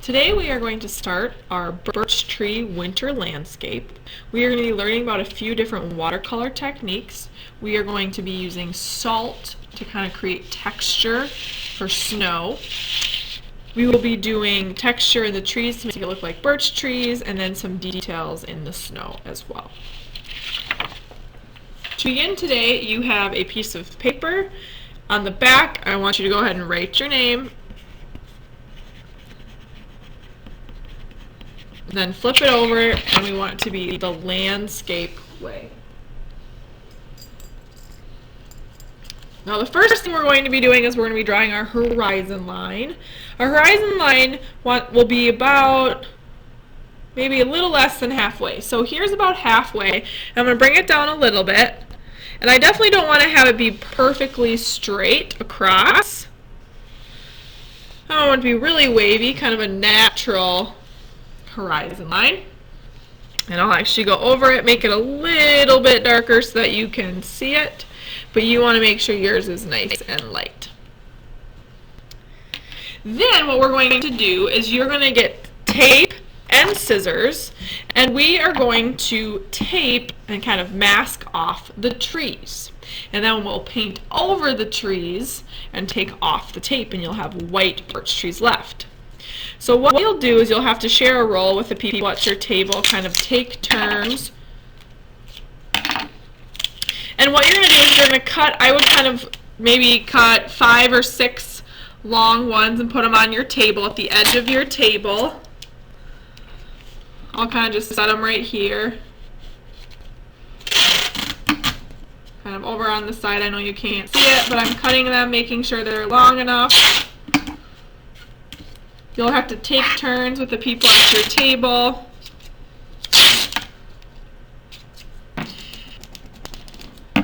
Today we are going to start our birch tree winter landscape. We are going to be learning about a few different watercolor techniques. We are going to be using salt to kind of create texture for snow. We will be doing texture in the trees to make it look like birch trees, and then some details in the snow as well. To begin today, you have a piece of paper. On the back, I want you to go ahead and write your name. Then flip it over, and we want it to be the landscape way. Now the first thing we're going to be doing is we're going to be drawing our horizon line. Our horizon line will be about maybe a little less than halfway. So here's about halfway. I'm going to bring it down a little bit. And I definitely don't want to have it be perfectly straight across. I don't want it to be really wavy, kind of a natural horizon line. And I'll actually go over it, make it a little bit darker so that you can see it, but you want to make sure yours is nice and light. Then what we're going to do is you're going to get tape and scissors, and we are going to tape and kind of mask off the trees. And then we'll paint over the trees and take off the tape, and you'll have white birch trees left. So what you'll do is you'll have to share a role with the people at your table, kind of take turns. And what you're going to do is you're going to cut, I would kind of maybe cut 5 or 6 long ones and put them on your table, at the edge of your table. I'll kind of just set them right here. Kind of over on the side. I know you can't see it, but I'm cutting them, making sure they're long enough. You'll have to take turns with the people at your table.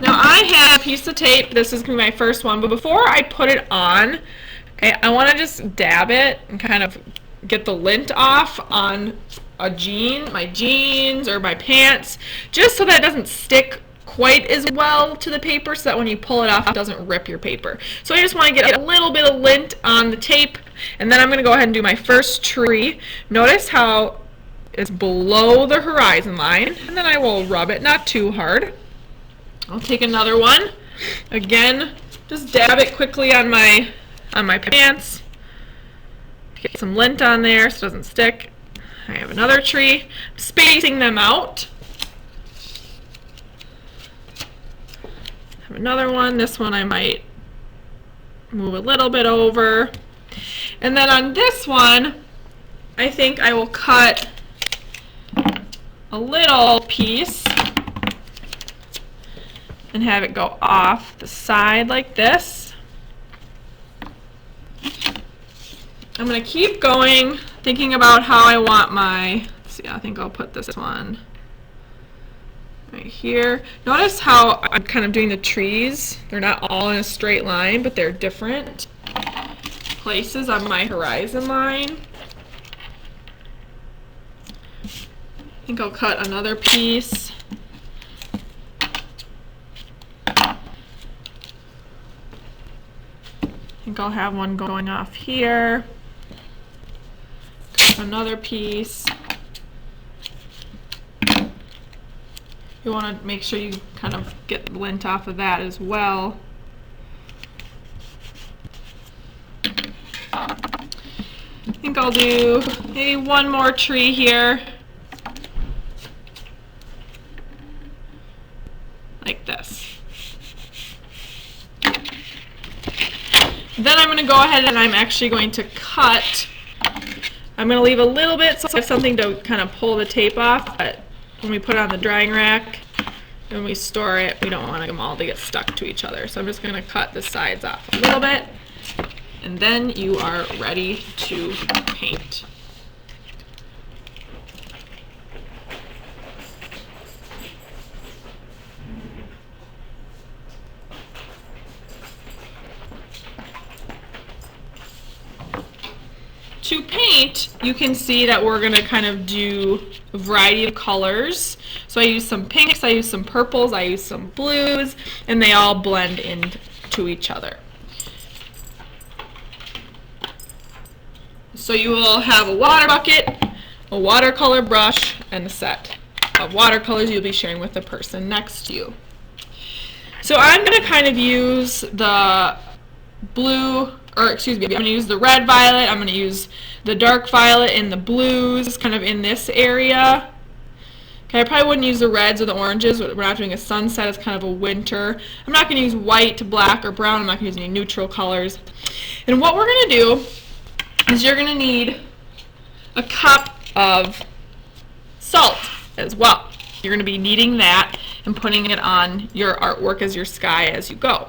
Now I have a piece of tape. This is going to be my first one, but before I put it on, okay, I want to just dab it and kind of get the lint off on my jeans or my pants, just so that it doesn't stick quite as well to the paper, so that when you pull it off, it doesn't rip your paper. So I just want to get a little bit of lint on the tape, and then I'm going to go ahead and do my first tree. Notice how it's below the horizon line, and then I will rub it, not too hard. I'll take another one. Again, just dab it quickly on my pants. Get some lint on there so it doesn't stick. I have another tree. I'm spacing them out. Have another one. This one I might move a little bit over. And then on this one, I think I will cut a little piece and have it go off the side like this. I'm going to keep going, thinking about how I want my, let's see, I think I'll put this one right here. Notice how I'm kind of doing the trees. They're not all in a straight line, but they're different places on my horizon line. I think I'll cut another piece. I think I'll have one going off here. Another piece. You want to make sure you kind of get lint off of that as well. I think I'll do maybe one more tree here. Like this. Then I'm going to go ahead and I'm actually going to cut. I'm going to leave a little bit so I have something to kind of pull the tape off, but when we put it on the drying rack and we store it, we don't want them all to get stuck to each other. So I'm just going to cut the sides off a little bit, and then you are ready to paint. To paint, you can see that we're going to kind of do a variety of colors. So I use some pinks, I use some purples, I use some blues, and they all blend into each other. So you will have a water bucket, a watercolor brush, and a set of watercolors you'll be sharing with the person next to you. So I'm going to kind of use the blue, or excuse me, I'm going to use the red violet, I'm going to use the dark violet and the blues kind of in this area. Okay, I probably wouldn't use the reds or the oranges. We're not doing a sunset, it's kind of a winter. I'm not going to use white, black, or brown. I'm not going to use any neutral colors. And what we're going to do is you're going to need a cup of salt as well. You're going to be kneading that and putting it on your artwork as your sky as you go.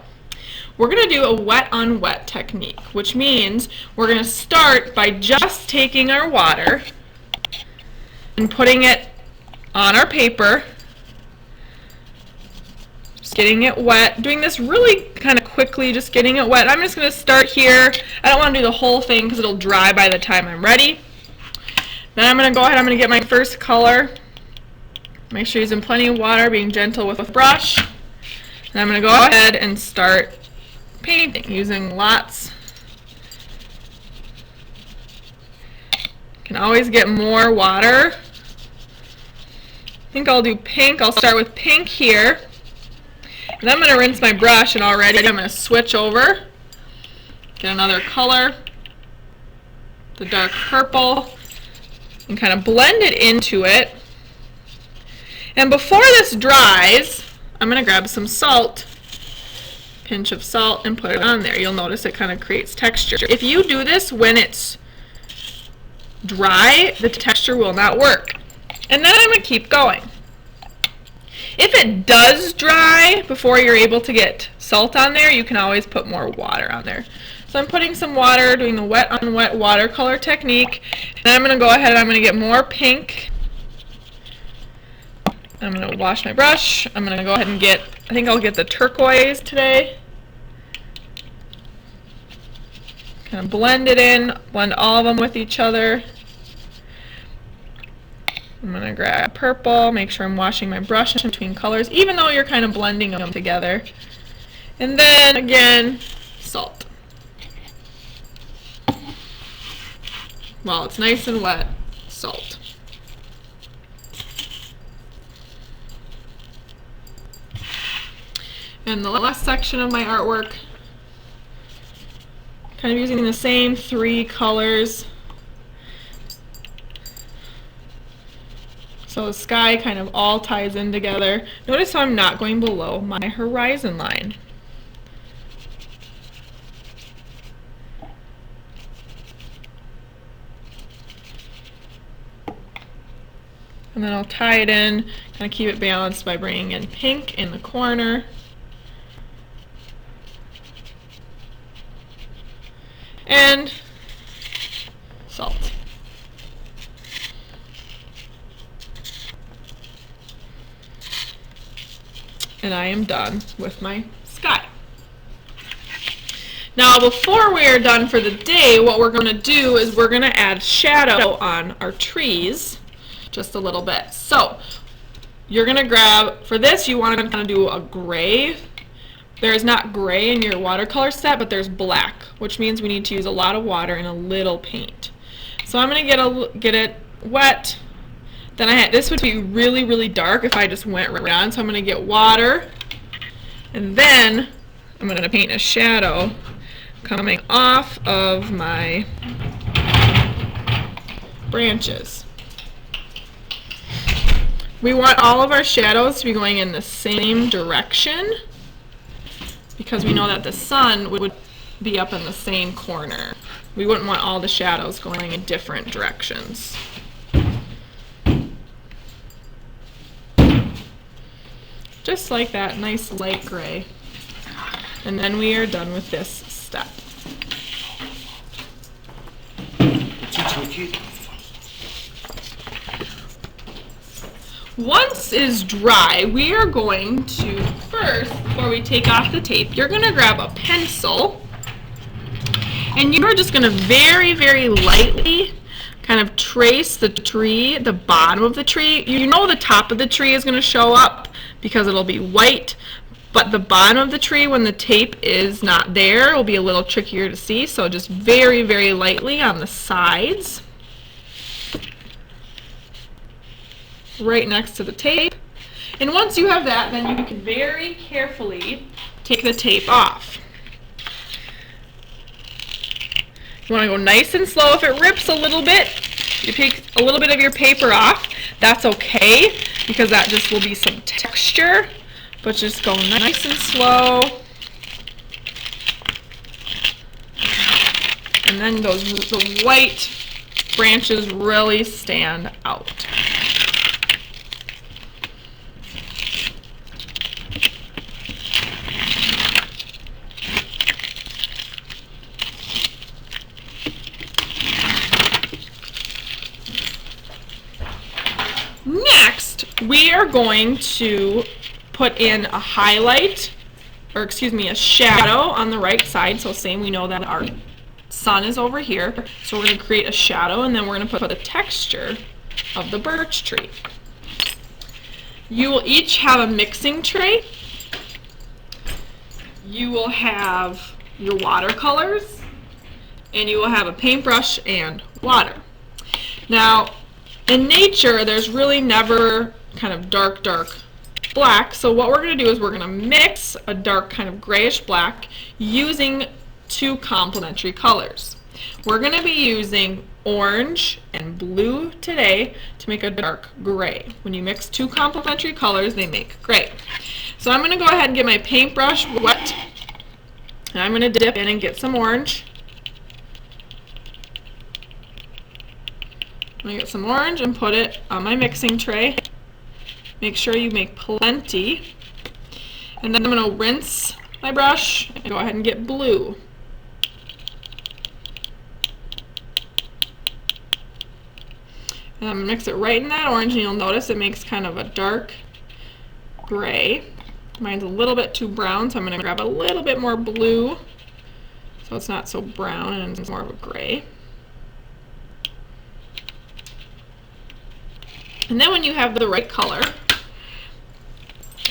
We're going to do a wet on wet technique, which means we're going to start by just taking our water and putting it on our paper, just getting it wet, doing this really kind of quickly, just getting it wet. I'm just going to start here. I don't want to do the whole thing because it'll dry by the time I'm ready. Then I'm going to go ahead, I'm going to get my first color. Make sure you're using plenty of water, being gentle with the brush. And I'm going to go ahead and start painting using lots. You can always get more water. I think I'll do pink. I'll start with pink here. And I'm going to rinse my brush, and already I'm going to switch over, get another color, the dark purple, and kind of blend it into it. And before this dries, I'm going to grab some salt, pinch of salt, and put it on there. You'll notice it kind of creates texture. If you do this when it's dry, the texture will not work. And then I'm going to keep going. If it does dry before you're able to get salt on there, you can always put more water on there. So I'm putting some water, doing the wet on wet watercolor technique. And I'm going to go ahead and I'm going to get more pink. I'm going to wash my brush. I'm going to go ahead and get, I think I'll get the turquoise today. Kind of blend it in, blend all of them with each other. I'm going to grab purple, make sure I'm washing my brush in between colors, even though you're kind of blending them together. And then, again, salt. While it's nice and wet, salt. And the last section of my artwork, kind of using the same 3 colors. So the sky kind of all ties in together. Notice how I'm not going below my horizon line. And then I'll tie it in, kind of keep it balanced by bringing in pink in the corner. And salt. And I am done with my sky. Now before we are done for the day, what we're going to do is we're going to add shadow on our trees just a little bit. So you're going to grab, for this you want to kind of do a gray. There's not gray in your watercolor set, but there's black, which means we need to use a lot of water and a little paint. So I'm going to get it wet. Then this would be really, really dark if I just went right on. So I'm going to get water, and then I'm going to paint a shadow coming off of my branches. We want all of our shadows to be going in the same direction because we know that the sun would be up in the same corner. We wouldn't want all the shadows going in different directions. Just like that, nice light gray. And then we are done with this step. Once it is dry, we are going to first, before we take off the tape, you're going to grab a pencil and you're just going to very, very lightly kind of trace the tree, the bottom of the tree. You know the top of the tree is going to show up because it'll be white, but the bottom of the tree, when the tape is not there, will be a little trickier to see, so just very, very lightly on the sides, right next to the tape. And once you have that, then you can very carefully take the tape off. You want to go nice and slow. If it rips a little bit, you take a little bit of your paper off. That's okay, because that just will be some texture. But just go nice and slow. And then the white branches really stand out. Next, we are going to put in a highlight, or excuse me, a shadow on the right side. So same, we know that our sun is over here. So we're going to create a shadow, and then we're going to put the texture of the birch tree. You will each have a mixing tray. You will have your watercolors, and you will have a paintbrush and water. Now, in nature, there's really never kind of dark black, so what we're going to do is we're going to mix a dark kind of grayish black using two complementary colors. We're going to be using orange and blue today to make a dark gray. When you mix two complementary colors, they make gray. So I'm going to go ahead and get my paintbrush wet, and I'm going to dip in and get some orange. I'm going to get some orange and put it on my mixing tray. Make sure you make plenty. And then I'm going to rinse my brush and go ahead and get blue. And I'm going to mix it right in that orange, and you'll notice it makes kind of a dark gray. Mine's a little bit too brown, so I'm going to grab a little bit more blue so it's not so brown and it's more of a gray. And then when you have the right color,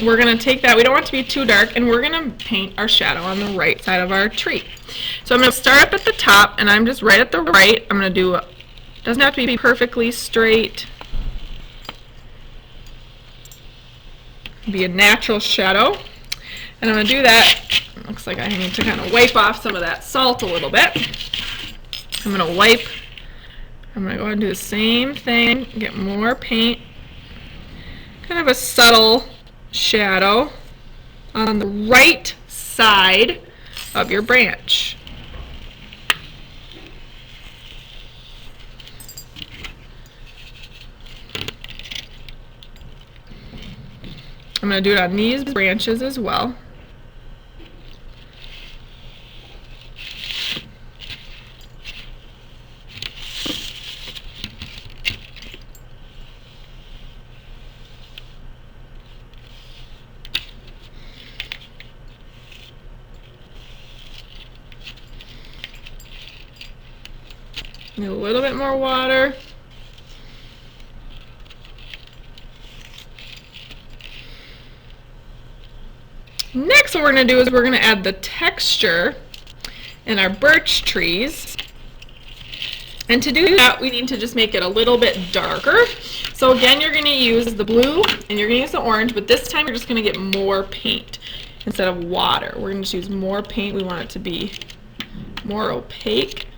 we're going to take that, we don't want it to be too dark, and we're going to paint our shadow on the right side of our tree. So I'm going to start up at the top, and I'm just right at the right. I'm going to do, doesn't have to be perfectly straight. Be a natural shadow. And I'm going to do that, looks like I need to kind of wipe off some of that salt a little bit. I'm going to wipe. I'm going to go ahead and do the same thing, get more paint, kind of a subtle shadow on the right side of your branch. I'm going to do it on these branches as well. Need a little bit more water. Next, what we're going to do is we're going to add the texture in our birch trees. And to do that, we need to just make it a little bit darker. So again, you're going to use the blue and you're going to use the orange, but this time you're just going to get more paint instead of water. We're going to use more paint. We want it to be more opaque.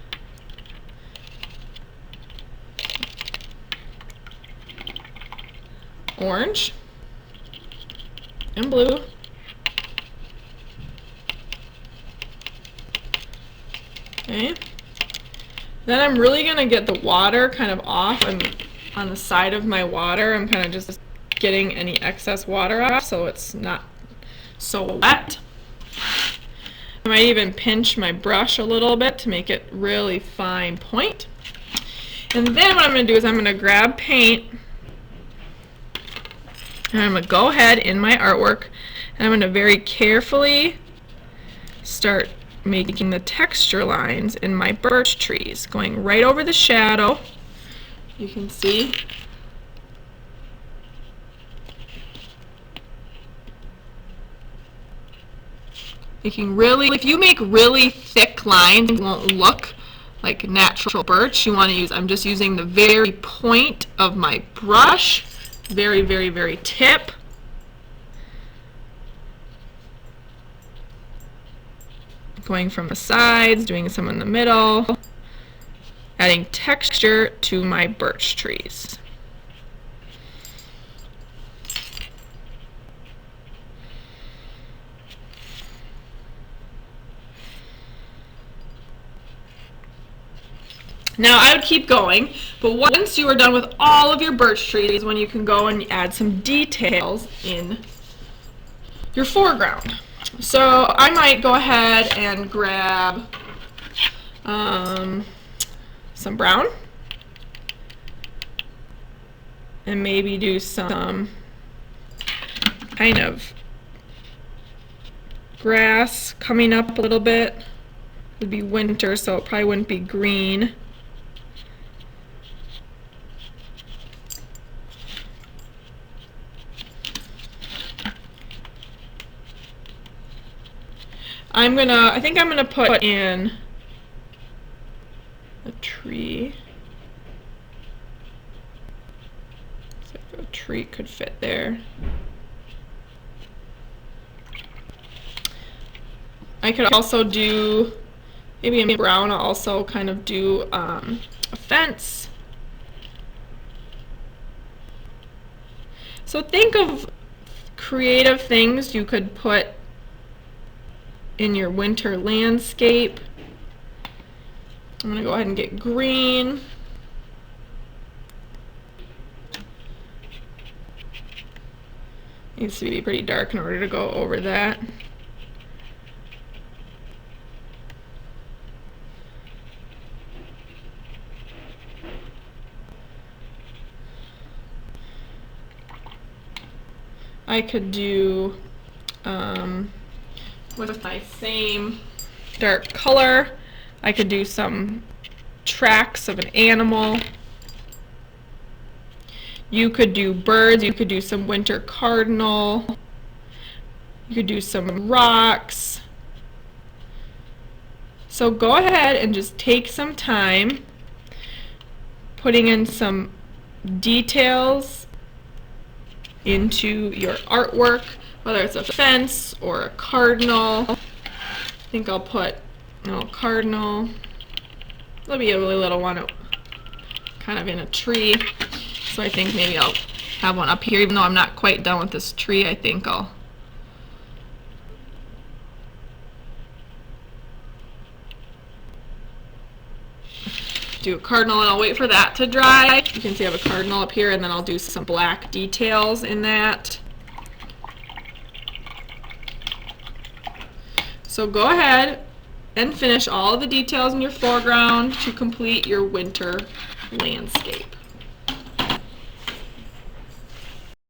Orange and blue. Okay. Then I'm really going to get the water kind of off. I'm on the side of my water. I'm kind of just getting any excess water off so it's not so wet. I might even pinch my brush a little bit to make it really fine point. And then what I'm going to do is I'm going to grab paint, and I'm going to go ahead in my artwork, and I'm going to very carefully start making the texture lines in my birch trees, going right over the shadow. You can see. If you make really thick lines, it won't look like natural birch. You want to use, I'm just using the very point of my brush, very, very, very tip. Going from the sides, doing some in the middle, adding texture to my birch trees. Now I would keep going, but once you are done with all of your birch trees, when you can go and add some details in your foreground. So I might go ahead and grab some brown and maybe do some kind of grass coming up a little bit. It would be winter, so it probably wouldn't be green. I think I'm gonna put in a tree. So a tree could fit there. I could also do, maybe in brown, I'll also kind of do a fence. So think of creative things you could put in your winter landscape. I'm going to go ahead and get green. Needs to be pretty dark in order to go over that. I could do with my same dark color, I could do some tracks of an animal. You could do birds, you could do some winter cardinal, you could do some rocks. So go ahead and just take some time putting in some details into your artwork, whether it's a fence or a cardinal. I think I'll put cardinal. There'll be a really little one kind of in a tree. So I think maybe I'll have one up here, even though I'm not quite done with this tree. I think I'll do a cardinal, and I'll wait for that to dry. You can see I have a cardinal up here, and then I'll do some black details in that. So go ahead and finish all of the details in your foreground to complete your winter landscape.